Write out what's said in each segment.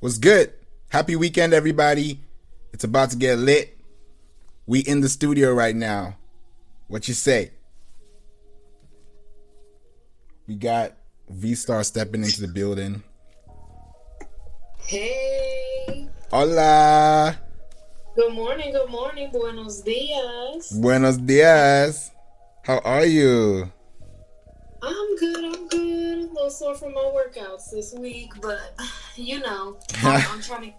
What's good? Happy weekend, everybody. It's about to get lit. We in the studio right now. What you say? We got V-Star stepping into the building. Hey. Hola. Good morning, buenos dias. Buenos dias. How are you? I'm good. A little sore from my workouts this week, but I'm trying to get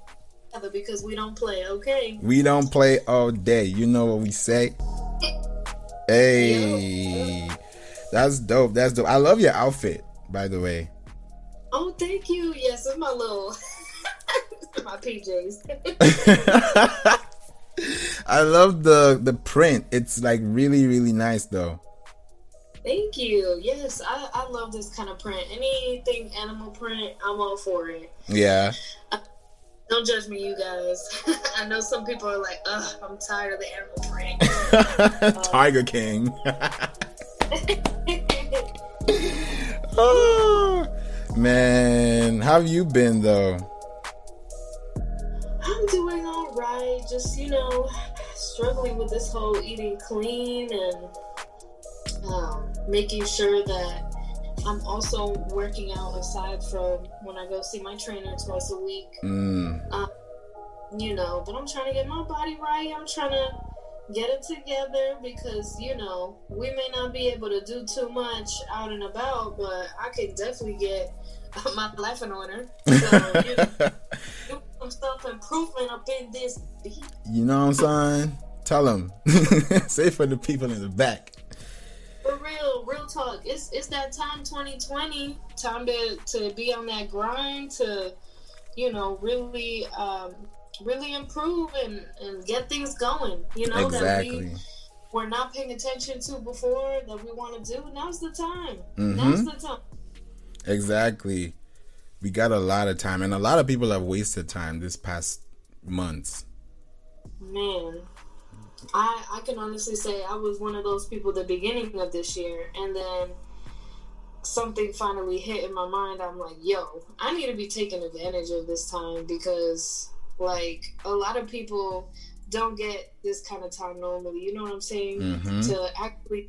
together because we don't play, okay? We don't play all day. You know what we say? Hey. Yep. That's dope. I love your outfit, by the way. Oh, thank you. Yes, it's my little my PJs. I love the print. It's like really, really nice though. Thank you. Yes, I love this kind of print. Anything animal print, I'm all for it. Yeah. Don't judge me, you guys. I know some people are like, ugh, I'm tired of the animal print. Tiger King. Oh, man. How have you been though? I'm doing all right. Just, struggling with this whole eating clean and making sure that I'm also working out aside from when I go see my trainer twice a week. But I'm trying to get my body right. I'm trying to get it together because, we may not be able to do too much out and about, but I can definitely get my life in order. So, do some self-improvement up in this beat. You know what I'm saying? Tell them. Say for the people in the back. For real talk. It's that time, 2020, time to be on that grind to, really improve and get things going. Exactly. That we were not paying attention to before that we want to do. Now's the time. Mm-hmm. Now's the time. Exactly. We got a lot of time, and a lot of people have wasted time this past months. Man, I can honestly say I was one of those people at the beginning of this year, and then something finally hit in my mind. I'm like, yo, I need to be taking advantage of this time because, like, a lot of people don't get this kind of time normally. You know what I'm saying? Mm-hmm. To actually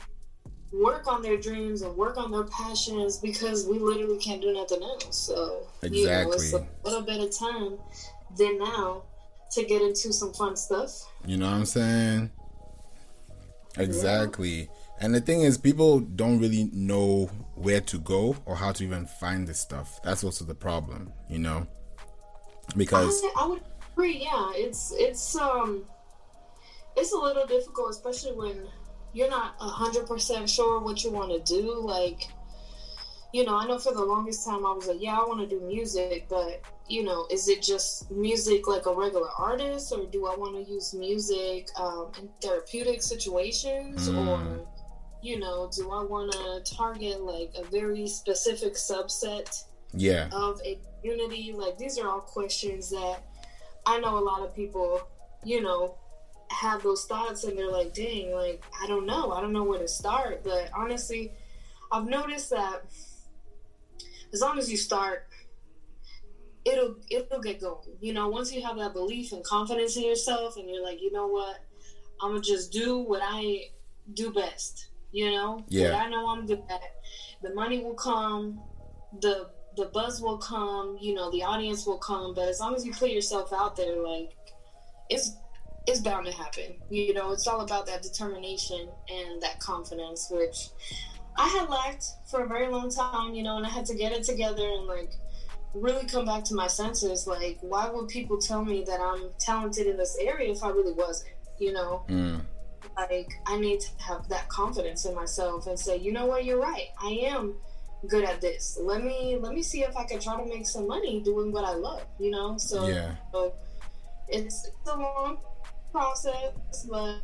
work on their dreams and work on their passions because we literally can't do nothing else. So, exactly. It's a little bit of time than now to get into some fun stuff. You know what I'm saying? Exactly. Yeah. And the thing is, people don't really know where to go or how to even find this stuff. That's also the problem, because I would agree. Yeah, it's a little difficult, especially when you're not 100% sure what you want to do. Like, I know for the longest time I was like, yeah, I want to do music, but is it just music like a regular artist, or do I want to use music in therapeutic situations, or do I want to target like a very specific subset of a community? Like, these are all questions that I know a lot of people have those thoughts, and they're like, dang, like, I don't know where to start. But honestly, I've noticed that as long as you start, it'll get going. Once you have that belief and confidence in yourself, and you're like, you know what, I'm gonna just do what I do best. What I know I'm good at. The money will come, the buzz will come, the audience will come. But as long as you put yourself out there, like, it's bound to happen. It's all about that determination and that confidence, which I had lacked for a very long time, and I had to get it together and, like, really come back to my senses. Like, why would people tell me that I'm talented in this area if I really wasn't, Like, I need to have that confidence in myself and say, you know what, you're right. I am good at this. Let me see if I can try to make some money doing what I love, So it's a long process, but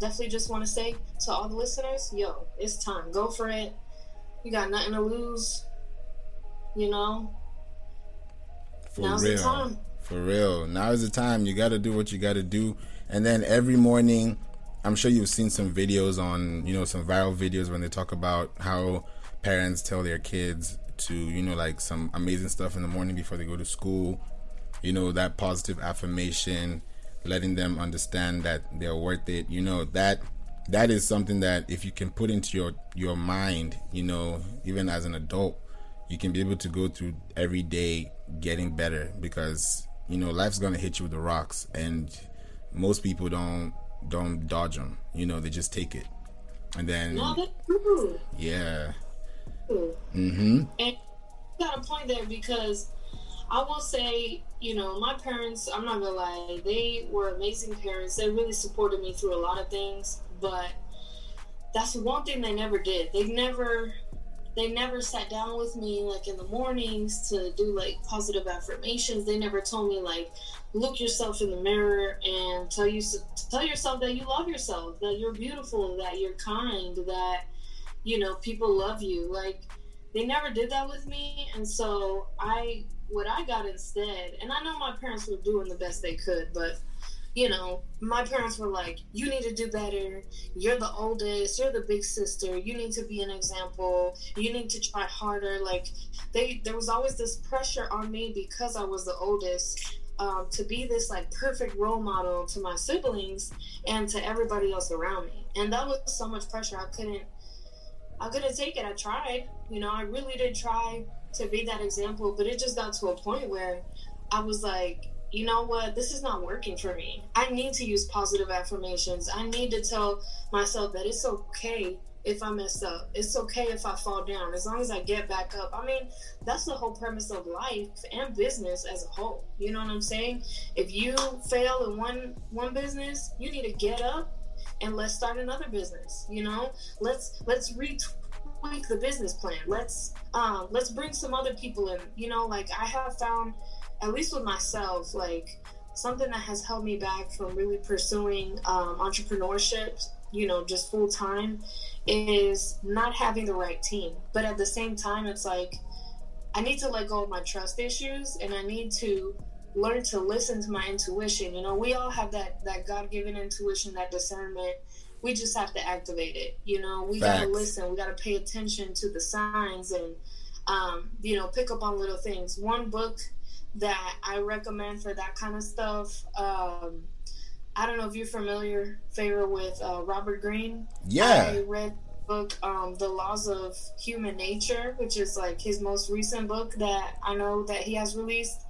definitely just want to say to all the listeners, yo, it's time. Go for it. You got nothing to lose. Now's the time. For real. Now is the time. You got to do what you got to do. And then every morning, I'm sure you've seen some videos on, some viral videos when they talk about how parents tell their kids to, like some amazing stuff in the morning before they go to school. That positive affirmation, letting them understand that they're worth it. That is something that if you can put into your mind, even as an adult, you can be able to go through every day getting better, because life's gonna hit you with the rocks, and most people don't dodge them. They just take it, and then yeah. And you got a point there, because I will say, my parents, I'm not gonna lie, they were amazing parents. They really supported me through a lot of things, but that's one thing they never did. They never sat down with me like in the mornings to do like positive affirmations. They never told me like, look yourself in the mirror and tell yourself that you love yourself, that you're beautiful, that you're kind, that people love you. Like, they never did that with me. And so what I got instead, and I know my parents were doing the best they could, but my parents were like, you need to do better. You're the oldest. You're the big sister. You need to be an example. You need to try harder. Like, there was always this pressure on me, because I was the oldest, to be this like perfect role model to my siblings and to everybody else around me. And that was so much pressure. I couldn't take it. I tried. I really did try to be that example, but it just got to a point where I was like, you know what, this is not working for me. I need to use positive affirmations. I need to tell myself that it's okay if I mess up. It's okay if I fall down, as long as I get back up. I mean, that's the whole premise of life and business as a whole. You know what I'm saying? If you fail in one business, you need to get up and let's start another business. Let's retweak the business plan. Let's bring some other people in. Like, I have found, at least with myself, like, something that has held me back from really pursuing entrepreneurship, just full time, is not having the right team. But at the same time, it's like, I need to let go of my trust issues, and I need to learn to listen to my intuition. We all have that God-given intuition, that discernment. We just have to activate it. We gotta listen. We gotta pay attention to the signs and pick up on little things. One book that I recommend for that kind of stuff, I don't know if you're familiar, Favor, with Robert Greene. Yeah. I read the book, The Laws of Human Nature, which is like his most recent book that I know that he has released.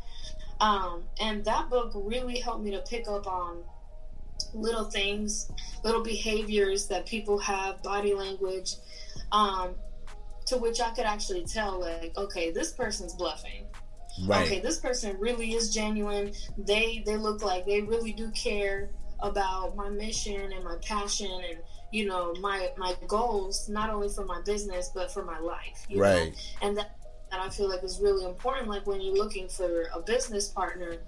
And that book really helped me to pick up on little things, little behaviors that people have, body language, to which I could actually tell, like, okay, this person's bluffing. Right. Okay, this person really is genuine. They look like they really do care about my mission and my passion and my goals, not only for my business but for my life. Right. And that I feel like is really important. Like, when you're looking for a business partner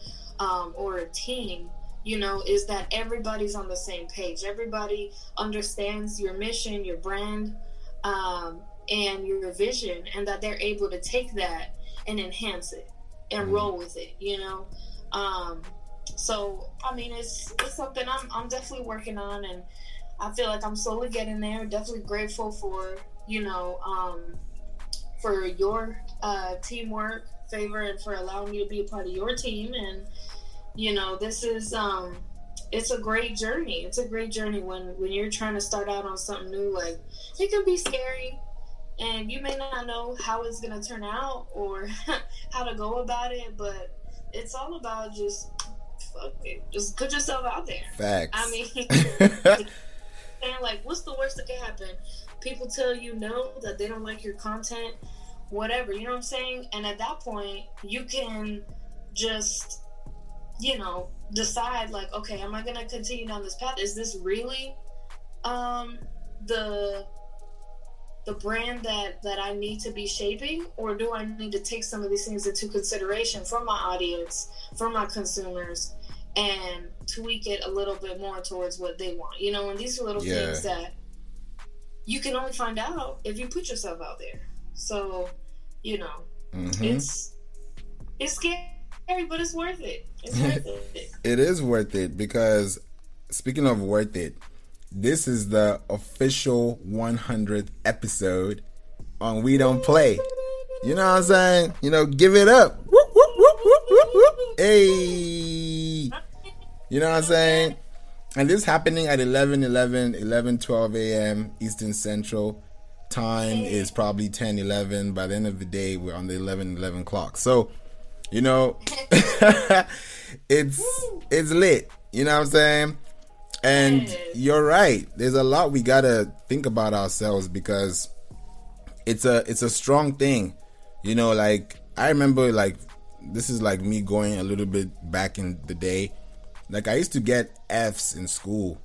or a team, is that everybody's on the same page. Everybody understands your mission, your brand, and your vision, and that they're able to take that and enhance it and roll with it, so I mean, it's something I'm definitely working on, and I feel like I'm slowly getting there. Definitely grateful for for your teamwork, Favor, and for allowing me to be a part of your team. And this is it's a great journey. It's a great journey when you're trying to start out on something new. Like, it can be scary, and you may not know how it's going to turn out or how to go about it, but it's all about just put yourself out there. Facts. I mean, and like, what's the worst that can happen? People tell you no, that they don't like your content, whatever, you know what I'm saying? And at that point, you can just, decide, like, okay, am I going to continue down this path? Is this really the brand that I need to be shaping, or do I need to take some of these things into consideration for my audience, for my consumers, and tweak it a little bit more towards what they want? And these are little things that you can only find out if you put yourself out there. So, it's scary, but it's worth it. It's worth it. It is worth it, because speaking of worth it, this is the official 100th episode on We Don't Play. You know what I'm saying? You know, give it up. Whoop, whoop, whoop, whoop, whoop, whoop. Hey. You know what I'm saying? And this happening at 12 a.m. Eastern Central. Time is probably 10:11. By the end of the day, we're on the 11 clock. So, you know, it's lit. You know what I'm saying? And you're right. There's a lot we gotta think about ourselves, because it's a strong thing. You know, like I remember, like this is like me going a little bit back in the day. Like I used to get F's in school.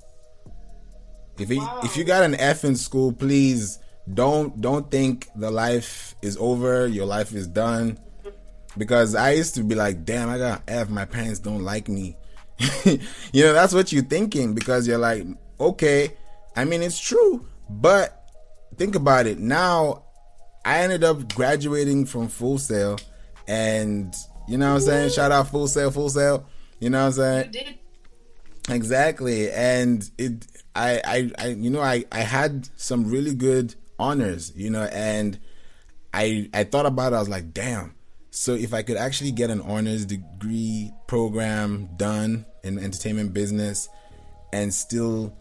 If you got an F in school, please don't think the life is over. Your life is done. Because I used to be like, damn, I got an F. My parents don't like me. You know, that's what you're thinking, because you're like, okay, I mean, it's true, but think about it. Now, I ended up graduating from Full Sail, and you know what I'm saying? Shout out Full Sail. You know what I'm saying? You did. Exactly. And I had some really good honors, you know, and I thought about it. I was like, damn. So if I could actually get an honors degree program done in entertainment business and still,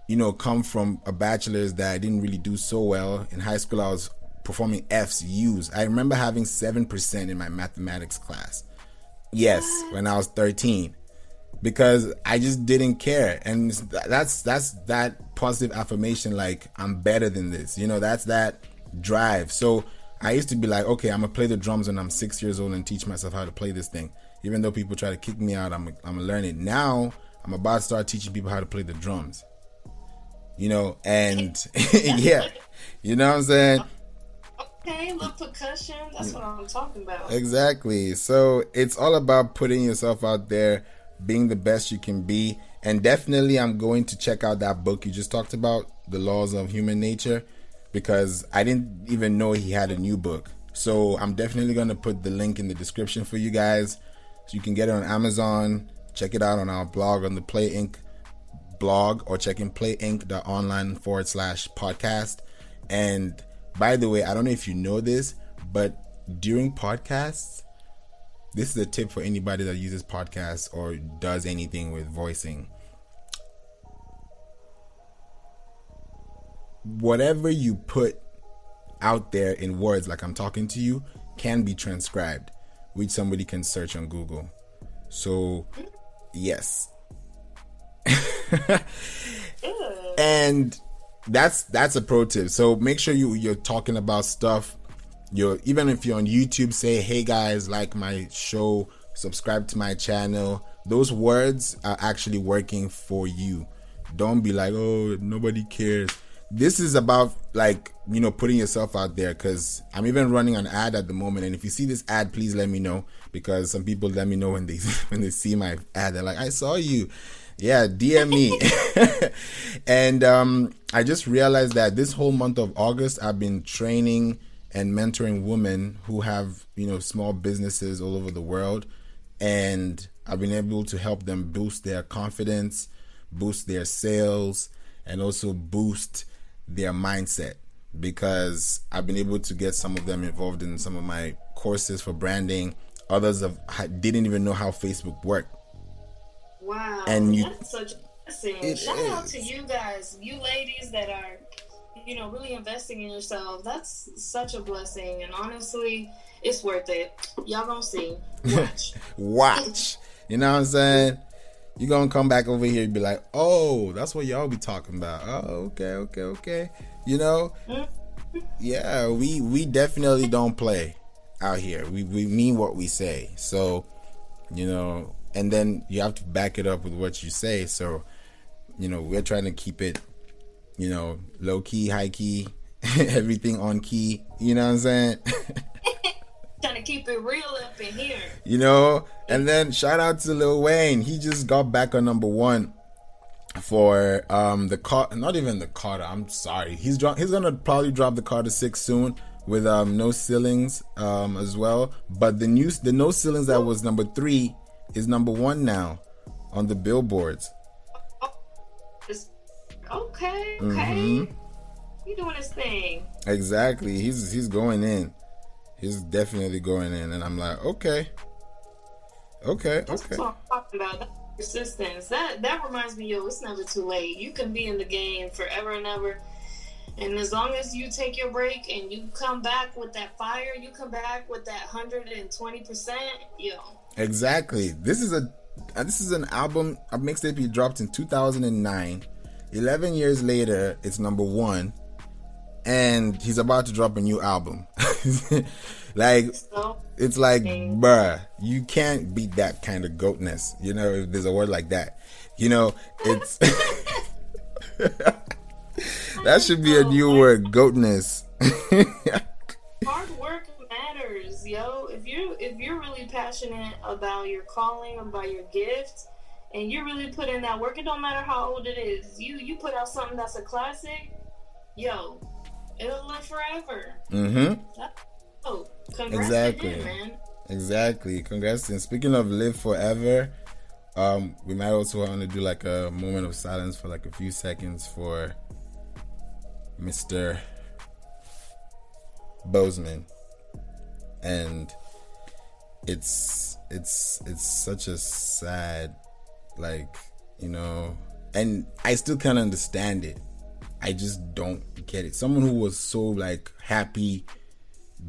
you know, come from a bachelor's that I didn't really do so well. In high school, I was performing F's, U's. I remember having 7% in my mathematics class. Yes, when I was 13. Because I just didn't care. And that's that positive affirmation, like, I'm better than this. You know, that's that drive. So I used to be like, okay, I'm gonna play the drums when I'm 6 years old and teach myself how to play this thing. Even though people try to kick me out, I'm gonna learn it. Now I'm about to start teaching people how to play the drums. You know, and yeah, you know what I'm saying? Okay, little percussion. That's what I'm talking about. Exactly. So it's all about putting yourself out there, being the best you can be. And definitely I'm going to check out that book you just talked about, The Laws of Human Nature, because I didn't even know he had a new book. So I'm definitely going to put the link in the description for you guys, so you can get it on Amazon, check it out on our blog, on the Play Inc. blog, or check in playinc.online/podcast. And by the way, I don't know if you know this, but during podcasts, this is a tip for anybody that uses podcasts or does anything with voicing. Whatever you put out there in words, like I'm talking to you, can be transcribed, which somebody can search on Google. So, yes. And that's a pro tip. So make sure you're talking about stuff. Even if you're on YouTube, say, hey guys, like my show, subscribe to my channel. Those words are actually working for you. Don't be like, oh, nobody cares. This is about, like, you know, putting yourself out there, because I'm even running an ad at the moment, and if you see this ad, please let me know, because some people let me know when they see my ad. They're like, I saw you. Yeah, DM me. And I just realized that this whole month of August, I've been training and mentoring women who have, you know, small businesses all over the world, and I've been able to help them boost their confidence, boost their sales, and also boost their mindset, because I've been able to get some of them involved in some of my courses for branding. Others didn't even know how Facebook worked. Wow, and that's such a blessing. Shout out to you guys, you ladies that are, you know, really investing in yourself. That's such a blessing, and honestly, it's worth it. Y'all gonna see. Watch. You know what I'm saying? You're gonna come back over here and be like, oh, that's what y'all be talking about. Oh, okay. You know? Yeah, we definitely don't play out here. We mean what we say. So, you know, and then you have to back it up with what you say. So, you know, we're trying to keep it, you know, low key, high key, everything on key. You know what I'm saying? Trying to keep it real up in here. You know, and then shout out to Lil Wayne. He just got back on #1 for the Carter. Not even the Carter. I'm sorry. He's gonna probably drop the Carter 6 soon with No Ceilings as well. But the No Ceilings that was #3 is #1 now on the billboards. Okay. He doing his thing. Exactly. He's going in. He's definitely going in, and I'm like, okay. That's what I'm talking about. That persistence. That reminds me, yo, it's never too late. You can be in the game forever and ever. And as long as you take your break and you come back with that fire, you come back with that 120%, yo. Exactly. This is an album, a mixtape he dropped in 2009. 11 years later, it's number 1. And he's about to drop a new album. Like, it's like, bruh, you can't beat that kind of goatness. You know, if there's a word like that. You know, it's... that should be a new word, goatness. Hard work matters, yo. If you're really passionate about your calling, about your gift, and you really put in that work, it don't matter how old it is. You put out something that's a classic, yo, it'll live forever. Mm-hmm. Oh, congrats to him, man. Exactly. Congrats. And speaking of live forever, we might also want to do like a moment of silence for like a few seconds for Mr. Boseman. And it's such a sad, like, you know, and I still can't understand it. I just don't get it. Someone who was so like happy,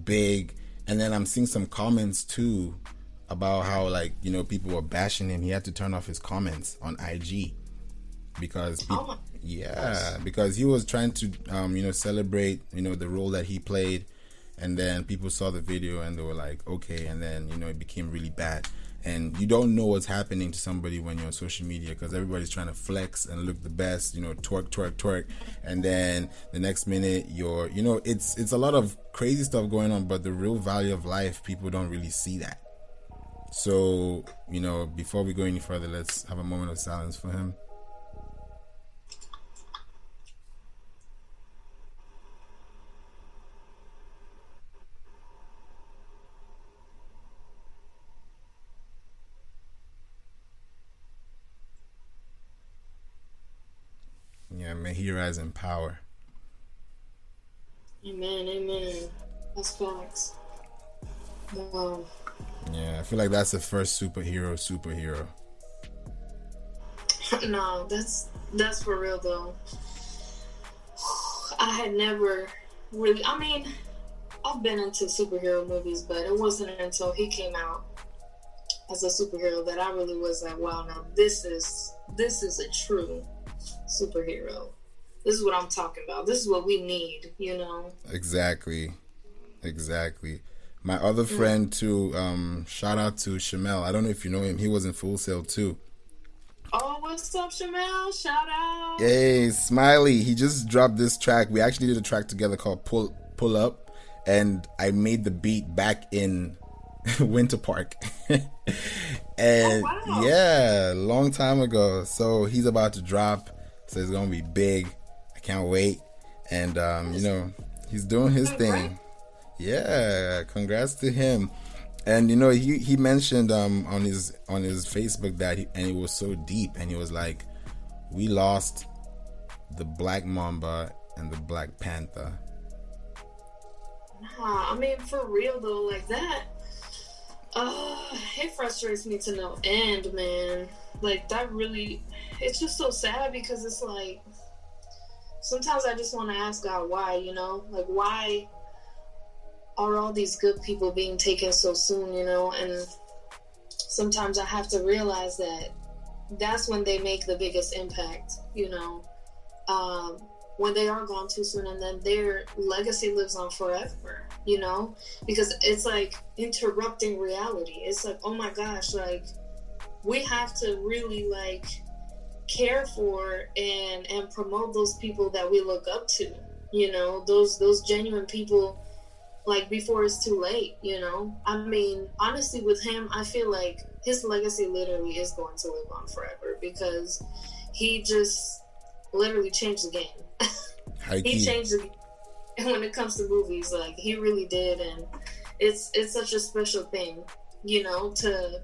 big, and then I'm seeing some comments too about how, like, you know, people were bashing him. He had to turn off his comments on IG because people, because he was trying to you know, celebrate, you know, the role that he played, and then people saw the video and they were like, okay, and then, you know, it became really bad. And you don't know what's happening to somebody when you're on social media, because everybody's trying to flex and look the best, you know, twerk, and then the next minute you're, you know, it's a lot of crazy stuff going on, but the real value of life, people don't really see that. So, you know, before we go any further, let's have a moment of silence for him. Yeah, may he rise in power. Amen. That's facts. Wow. Yeah, I feel like that's the first superhero. No, that's for real though. I had never really, I mean, I've been into superhero movies, but it wasn't until he came out as a superhero that I really was like, wow, now this is a true superhero. This is what I'm talking about. This is what we need, you know. Exactly. My other friend too, shout out to Shamel. I don't know if you know him. He was in Full Sail too. Oh, what's up, Shamel? Shout out. Hey, Smiley. He just dropped this track. We actually did a track together called Pull Up, and I made the beat back in Winter Park. And wow. Yeah, long time ago. So he's about to drop. So it's gonna be big. I can't wait. And you know, he's doing his thing. Yeah, congrats to him. And you know, he mentioned on his Facebook that and it was so deep, and he was like, we lost the Black Mamba and the Black Panther. Nah, I mean, for real though, like that, it frustrates me to no end, man. Like that really, it's just so sad, because it's like sometimes I just want to ask God why, you know, like why are all these good people being taken so soon, you know? And sometimes I have to realize that that's when they make the biggest impact, you know, when they are gone too soon, and then their legacy lives on forever, you know, because it's like interrupting reality. It's like, oh my gosh, like we have to really like care for and promote those people that we look up to, you know, those genuine people, like before it's too late, you know. I mean, honestly, with him, I feel like his legacy literally is going to live on forever, because he just literally changed the game. He changed the game when it comes to movies. Like he really did, and it's such a special thing, you know, to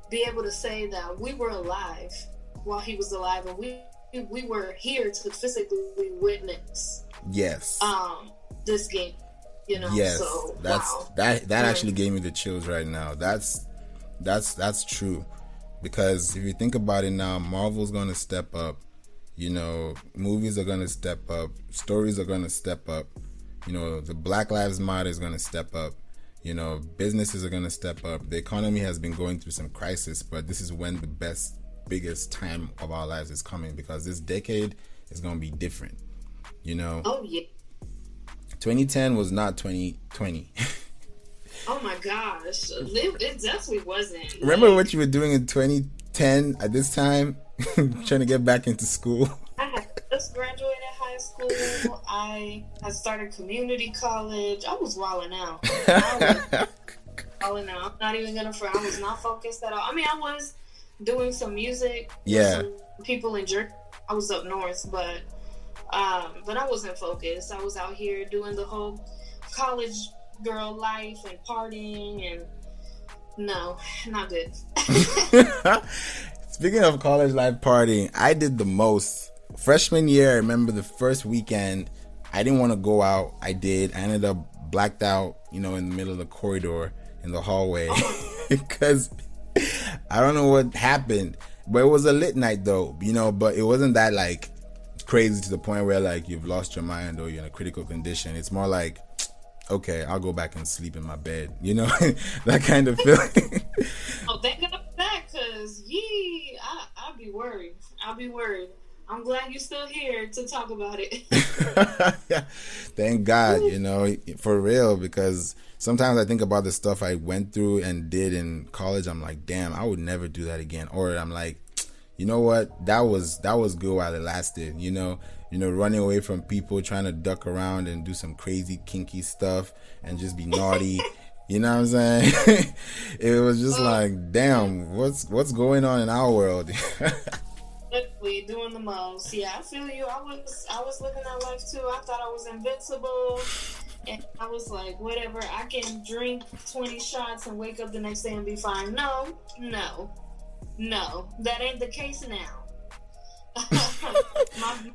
be able to say that we were alive while he was alive, and we were here to physically witness this game. you know. Yes, So that actually gave me the chills right now. That's true, because if you think about it now, Marvel's gonna step up. You know, movies are gonna step up. Stories are gonna step up. You know, the Black Lives Matter is gonna step up. You know, businesses are gonna step up. The economy has been going through some crisis, but this is when the biggest time of our lives is coming, because this decade is gonna be different. You know. Oh yeah. 2010 was not 2020. Oh my gosh, it definitely wasn't. Remember what you were doing in 2010 at this time? Trying to get back into school. I had just graduated high school. I had started community college. I was wilding out. I'm not even gonna front. I was not focused at all. I mean, I was doing some music. Yeah. With some people in Jersey. I was up north, but I wasn't focused. I was out here doing the whole college girl life and partying, and no, not good. Speaking of college life partying, I did the most. Freshman year, I remember the first weekend, I didn't want to go out. I did. I ended up blacked out, you know, in the middle of the corridor in the hallway because I don't know what happened. But it was a lit night though, you know, but it wasn't that like crazy to the point where like you've lost your mind or you're in a critical condition. It's more like, okay, I'll go back and sleep in my bed, you know, that kind of feeling. Oh, thank God for that, because I'll be worried. I'm glad you're still here to talk about it. Yeah. Thank God, you know, for real, because sometimes I think about the stuff I went through and did in college. I'm like, damn, I would never do that again. Or I'm like, you know what? That was good while it lasted, you know, running away from people, trying to duck around and do some crazy kinky stuff and just be naughty. You know what I'm saying? It was just like, damn, what's going on in our world? Literally doing the most. Yeah, I feel you. I was living that life too. I thought I was invincible, and I was like, whatever, I can drink 20 shots and wake up the next day and be fine. No, that ain't the case now. My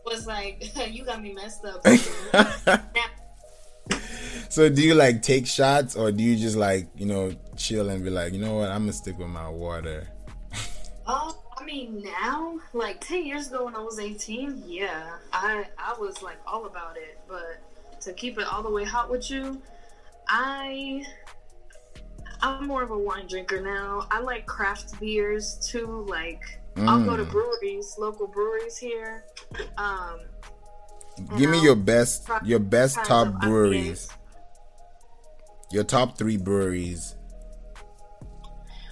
was like, you got me messed up. So do you like take shots, or do you just like, you know, chill and be like, you know what, I'm gonna stick with my water? I mean, now, like 10 years ago when I was 18, yeah, I was like all about it. But to keep it all the way hot with you, I'm more of a wine drinker now. I like craft beers too. Like I'll go to breweries, local breweries here. Give me your best top breweries. IPAs. Your top 3 breweries.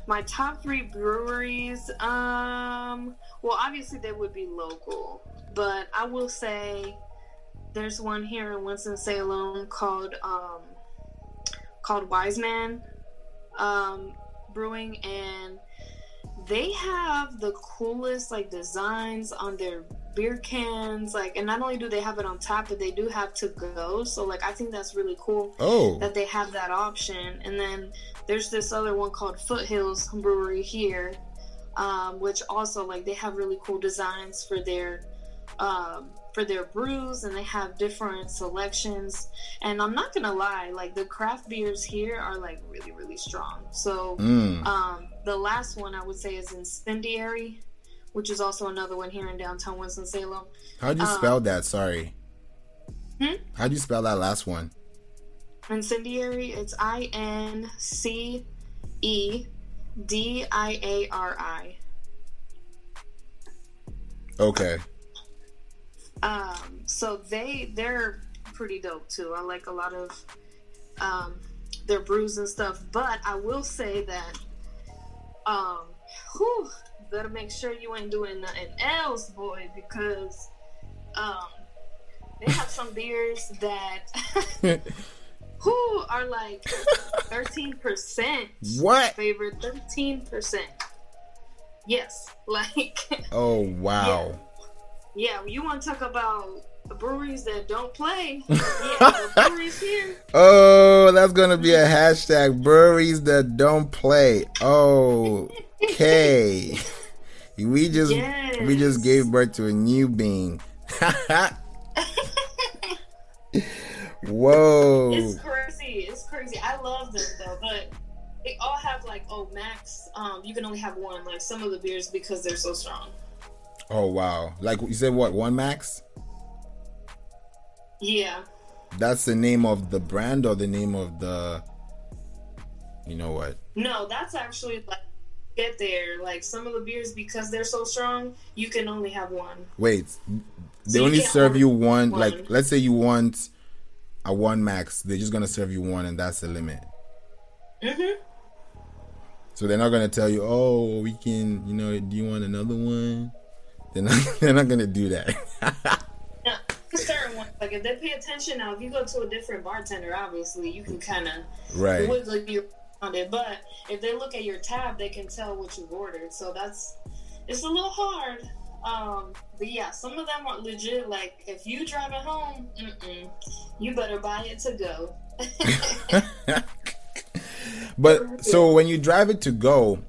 My top 3 breweries, well, obviously they would be local, but I will say there's one here in Winston-Salem called Wiseman Brewing, and they have the coolest like designs on their beer cans, like, and not only do they have it on tap, but they do have to go. So like, I think that's really cool that they have that option. And then there's this other one called Foothills Brewery here, which also like they have really cool designs for their brews, and they have different selections. And I'm not gonna lie, like the craft beers here are like really, really strong. So the last one I would say is Incendiary, which is also another one here in downtown Winston-Salem. How'd you spell that? Sorry. How'd you spell that last one? Incendiary. It's INCEDIARI. Okay. So they're pretty dope too. I like a lot of their brews and stuff. But I will say that better make sure you ain't doing nothing else, boy, because they have some beers that are like 13%. What? Favorite 13%. Yes, like. Oh wow. Yeah, you want to talk about breweries that don't play? Yeah, the breweries here. Oh, that's gonna be a hashtag. Breweries that don't play. Okay. We just gave birth to a new being. Whoa. It's crazy. It's crazy. I love them though, but they all have like, oh, max. You can only have one. Like some of the beers because they're so strong. Oh wow! Like you said, what, one max? Yeah. That's the name of the brand or the name of the. You know what? No, that's actually like get there. Like some of the beers because they're so strong, you can only have one. Wait, they So only serve you one. one. Like let's say you want a one max, they're just gonna serve you one, and that's the limit. Mm-hmm. So they're not gonna tell you, oh, we can, do you want another one? They're not gonna do that. Yeah, certain ones, like if they pay attention now, if you go to a different bartender, obviously you can kind of wiggle your on it. But if they look at your tab, they can tell what you've ordered. So it's a little hard. But yeah, some of them are legit. Like if you drive it home, you better buy it to go. But so when you drive it to go,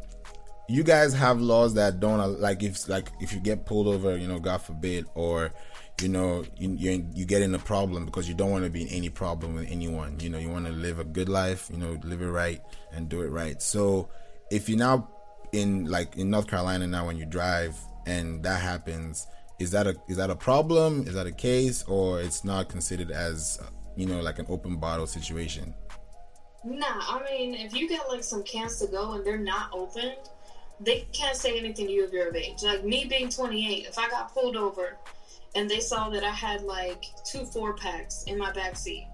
you guys have laws that don't, like if you get pulled over, God forbid, or you get in a problem because you don't want to be in any problem with anyone. You want to live a good life, live it right and do it right. So if you're now in North Carolina now, when you drive and that happens, is that a problem? Is that a case, or it's not considered as like an open bottle situation? Nah, I mean, if you get like some cans to go and they're not opened, they can't say anything to you if you're of age. Like me being 28, if I got pulled over and they saw that I had like 2 4-packs in my backseat,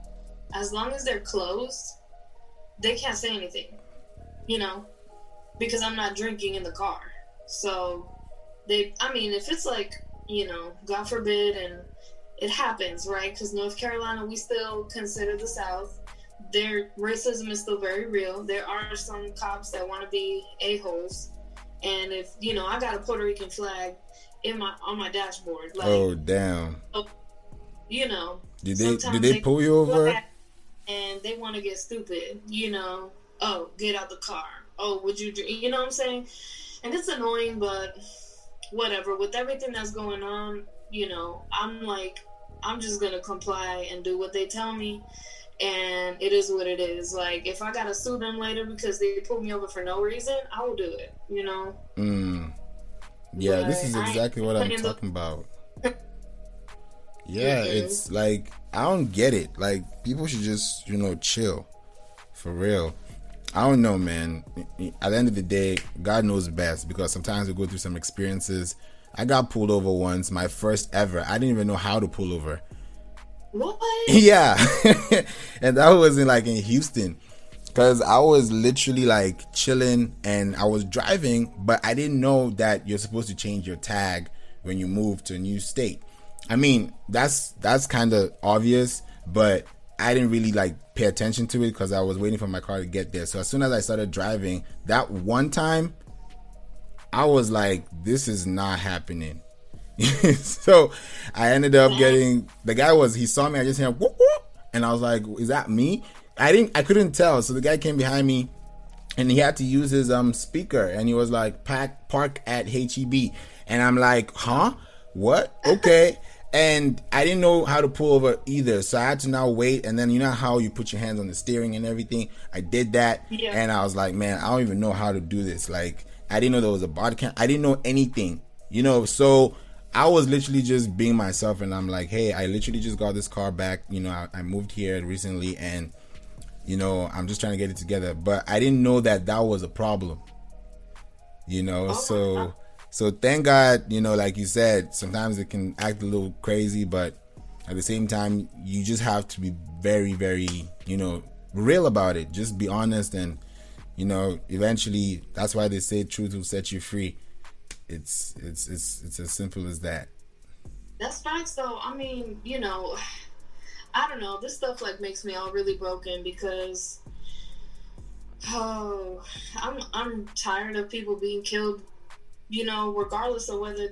as long as they're closed, they can't say anything, because I'm not drinking in the car. So if it's like, God forbid, and it happens, right? Because North Carolina, we still consider the South. Their racism is still very real. There are some cops that want to be a-holes. And if, I got a Puerto Rican flag on my dashboard. Like, oh, damn. Did they pull you over? And they want to get stupid, oh, get out the car. Oh, would you drink? You know what I'm saying? And it's annoying, but whatever. With everything that's going on, I'm just going to comply and do what they tell me. And it is what it is. Like, if I gotta sue them later because they pulled me over for no reason, I will do it, Yeah, but this is exactly what I'm talking about. Yeah, it's like, I don't get it. Like, people should just, chill. For real. I don't know, man. At the end of the day, God knows best, because sometimes we go through some experiences. I got pulled over once, my first ever. I didn't even know how to pull over. What? Yeah. And that was in Houston, because I was literally like chilling and I was driving, but I didn't know that you're supposed to change your tag when you move to a new state. I mean, that's kind of obvious, but I didn't really pay attention to it because I was waiting for my car to get there. So as soon as I started driving, that one time I was like, this is not happening. So I ended up getting, the guy he saw me, I just heard whoop whoop, and I was like, is that me? I couldn't tell. So the guy came behind me and he had to use his speaker, and he was like, park at HEB, and I'm like, huh? What? Okay. And I didn't know how to pull over either, so I had to now wait. And then you know how you put your hands on the steering and everything? I did that, and I was like, man, I don't even know how to do this. Like, I didn't know there was a body cam. I didn't know anything, so I was literally just being myself, and I'm like, hey, I literally just got this car back. I moved here recently, and I'm just trying to get it together. But I didn't know that was a problem. So thank God, like you said, sometimes it can act a little crazy, but at the same time, you just have to be very, very, real about it. Just be honest, and eventually, that's why they say truth will set you free. It's as simple as that. That's facts, though. I mean, I don't know. This stuff makes me all really broken because, I'm tired of people being killed. Regardless of whether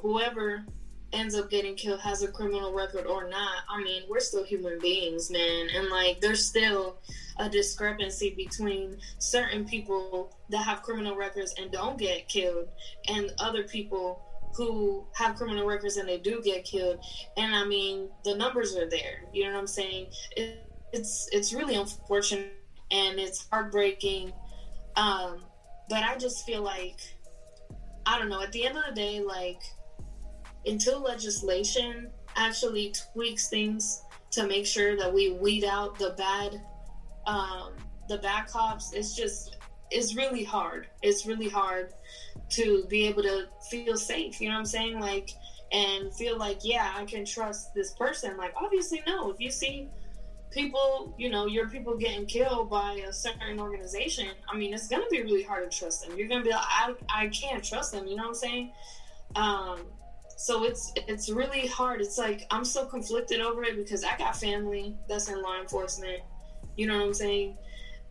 whoever ends up getting killed has a criminal record or not. I mean, we're still human beings, man, and there's still a discrepancy between certain people that have criminal records and don't get killed, and other people who have criminal records and they do get killed. And I mean, the numbers are there. You know what I'm saying? It's really unfortunate and it's heartbreaking. But I just feel like, I don't know, at the end of the day, like, until legislation actually tweaks things to make sure that we weed out the bad cops, it's really hard. It's really hard to be able to feel safe, you know what I'm saying? Like, and feel like, yeah, I can trust this person. Like, obviously, no. If you see people, you know, your people getting killed by a certain organization, I mean, it's going to be really hard to trust them. You're going to be like, I can't trust them, you know what I'm saying? So it's really hard. It's like, I'm so conflicted over it because I got family that's in law enforcement, you know what I'm saying?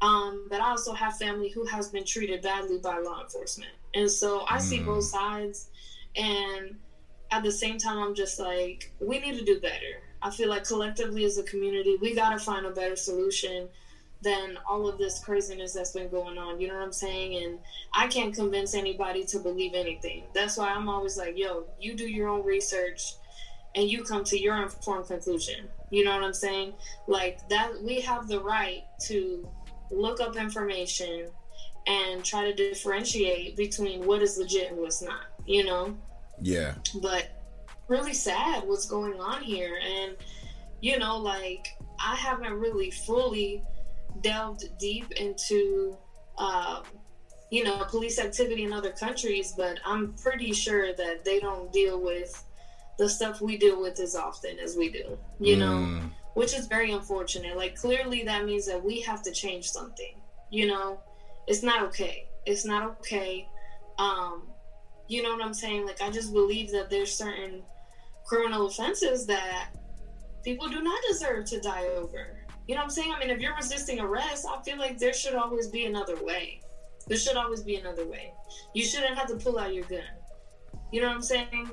But I also have family who has been treated badly by law enforcement. And so I see both sides. And at the same time, I'm just like, we need to do better. I feel like collectively as a community, we got to find a better solution than all of this craziness that's been going on. You know what I'm saying? And I can't convince anybody to believe anything. That's why I'm always like, yo, you do your own research and you come to your informed conclusion. You know what I'm saying? Like, that, we have the right to look up information and try to differentiate between what is legit and what's not, you know? Yeah. But really sad what's going on here. And, you know, like, I haven't really fully delved deep into, you know, police activity in other countries, but I'm pretty sure that they don't deal with the stuff we deal with as often as we do, you know? Which is very unfortunate. Like, clearly that means that we have to change something, you know? It's not okay. It's not okay. You know what I'm saying? Like, I just believe that there's certain criminal offenses that people do not deserve to die over. You know what I'm saying? I mean, if you're resisting arrest, I feel like there should always be another way. There should always be another way. You shouldn't have to pull out your gun. You know what I'm saying?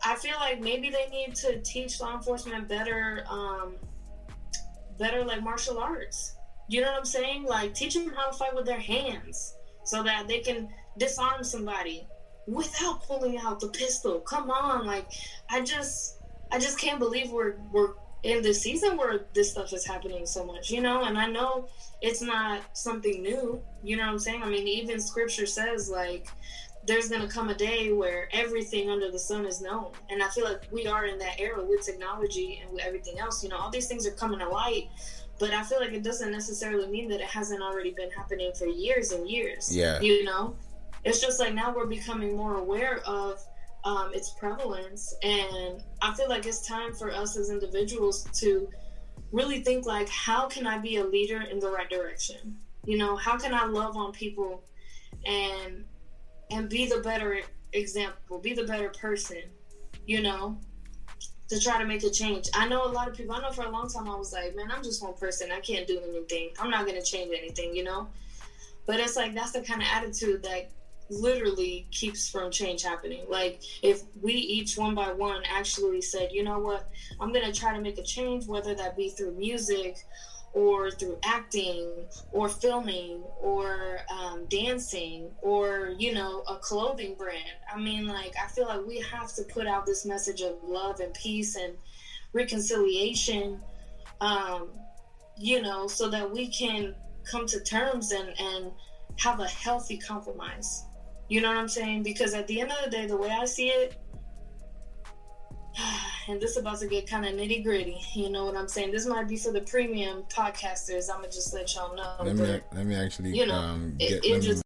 I feel like maybe they need to teach law enforcement better like martial arts. You know what I'm saying? Like, teach them how to fight with their hands so that they can disarm somebody without pulling out the pistol. Come on, like, I just can't believe we're in this season where this stuff is happening so much, you know? And I know it's not something new, you know what I'm saying? I mean, even scripture says, like, there's going to come a day where everything under the sun is known. And I feel like we are in that era with technology and with everything else. You know, all these things are coming to light, but I feel like it doesn't necessarily mean that it hasn't already been happening for years and years. Yeah. You know, it's just like now we're becoming more aware of its prevalence. And I feel like it's time for us as individuals to really think, like, how can I be a leader in the right direction? You know, how can I love on people and be the better example, be the better person, you know, to try to make a change. I know a lot of people, I know for a long time I was like, man, I'm just one person. I can't do anything. I'm not going to change anything, you know? But it's like, that's the kind of attitude that literally keeps from change happening. Like, if we each one by one actually said, you know what, I'm going to try to make a change, whether that be through music or through acting or filming or dancing or, you know, a clothing brand. I mean, like, I feel like we have to put out this message of love and peace and reconciliation, you know, so that we can come to terms and have a healthy compromise. You know what I'm saying? Because at the end of the day, the way I see it, and this is about to get kind of nitty gritty, you know what I'm saying? This might be for the premium podcasters. I'm gonna just let y'all know. Let me actually, you know,